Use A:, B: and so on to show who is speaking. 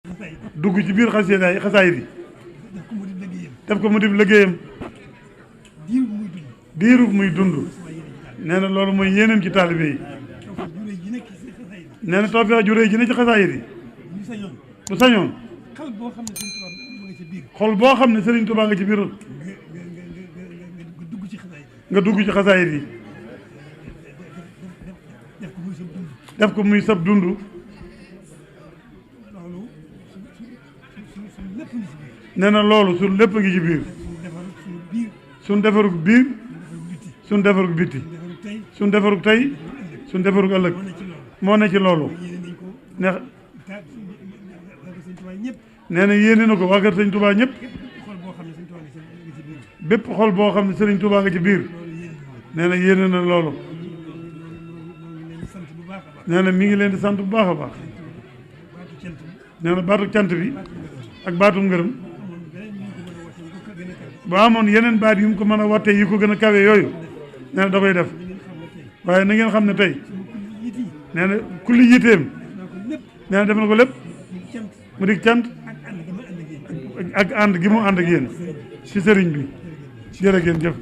A: dugg ci biir xasaayid yi def ko mu dib liggéeyam diirub muy dund nee na loolu mooy yéenam ci taalibe yi nee na tawfeex ju réy ji ne ci xasaayid yi bu sañoon xol boo xam ne Sëriñ Tuubaa nga ci biir nga dugg ci xasaayid yi def ko muy sab dund nee na loolu suñ lépp ngi ci biir suñ defarug biir suñ defarug bitti suñ defarug tey suñ defarug ëllëg moo ne ci loolu ne nee na yéene na ko waa kër Sëriñ Tuubaa ñëpp bépp xol boo xam ne Sëriñ Tuubaa nga ci biir nee na yéene na loolu nee na mi ngi leen di sant bu baax a baax nee na baatu cant bi ak baatu ngërëm ba amoon yeneen baat yu mu ko mën a wattee yi ko gën a kawe yooyu nee na da koy def waaye na ngeen xam ne tey nee na kulli yiteem nee na def na ko lépp mu di cant ak ànd gi mu ànd ak yéen ci sëriñ bi jërë ngeen jëf